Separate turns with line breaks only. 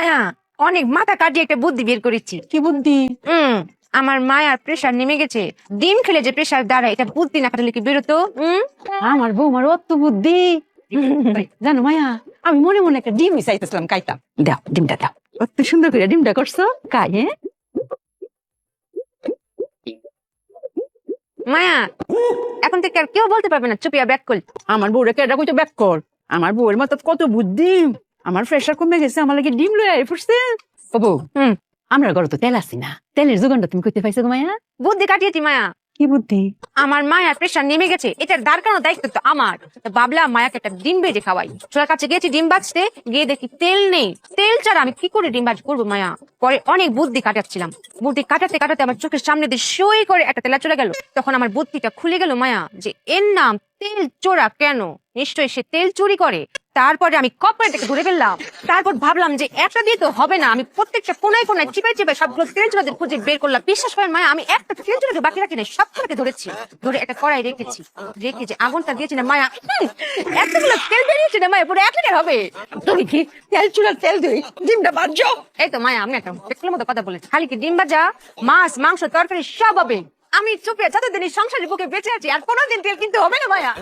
মায়া অনেক মাথা কাটিয়ে একটা বুদ্ধি বের করেছি।
কি বুদ্ধি?
আমার মায়ার প্রেসার নেমে গেছে, ডিম খেলে যে প্রেসার দাঁড়ায়, এটা বুদ্ধি না খাটালে কি বেরোতো?
আমার বৌমার অত বুদ্ধি। জানো মায়া, আমি মনে মনে একটা ডিম চাইতেছিলাম, কাইতাম। দাও ডিমটা দাও, অত সুন্দর করে ডিমটা করছো, কাই হ্যাঁ।
মায়া এখন থেকে আর কেউ বলতে পারবে না চুপিয়া ব্যাক করল।
আমার বউরে কেডা কইতো ব্যাক কর। আমার বউয়ের মতো কত বুদ্ধি। আমার প্রেসার কমে গেছে, আমার লাগে ডিম লয়ে আই পড়ছে। ও বউ, আমরা ঘরে তো তেল আসি না, তেলের যোগানটা তুমি কইতে পাইছো গো মায়া?
বুদ্ধি কাটিয়েছি মায়া।
কি বুদ্ধি?
আমার মায়ার প্রেসার নেমে গেছে, এটার দাঁড়ানোর দায়িত্ব তো আমার। ভাবলাম মায়াকে একটা ডিম ভেজে খাওয়াই। চোর কাছে গেছি ডিম ভাজতে, গিয়ে দেখি তেল নেই। তেল ছাড়া আমি কি করে ডিম ভাজ করবো মায়া? পরে অনেক বুদ্ধি কাটাচ্ছিলাম, বুদ্ধি কাটাতে কাটাতে আমার চোখের সামনে দিয়ে সই করে একটা তেলা চলে গেল। তখন আমার বুদ্ধিটা খুলে গেল মায়া, যে এর নাম তেল চোরা কেন? নিশ্চয়ই সে তেল চুরি করে। তারপরে আমি কপালটাকে ধরে ফেললাম। তারপর ভাবলাম যে একটা দিয়ে তো হবে না, আমি প্রত্যেকটা কোনায় কোনায় চিপাই চিপাই সবগুলো তেল চোরাদের খুঁজে বের করলাম। বিশ্বাস করেন মায়া, আমি একটা তেল চোরাকে বাকি রাখি নাই, সবগুলোকে ধরেছি। ধরে একটা কড়াই রেখেছি, রেখে যে আগুনটা দিয়েছি না মায়া, এতগুলো তেল বেরিয়েছে না মায়া, পুরো 1 লিটার হবে।
তুমি কি তেল চুলার তেল দিই ডিমটা ভাজছো?
এই তো মায়া, আমি একটা পেট্রোলের মতো কথা বলেছি। খালি কি ডিম ভাজা, মাছ মাংস তরকারি সব হবে। আমি চুপে যতদিন এই সংসারের বুকে বেঁচে আছি আর কোনোদিন তেল কিনতে হবে না মায়া।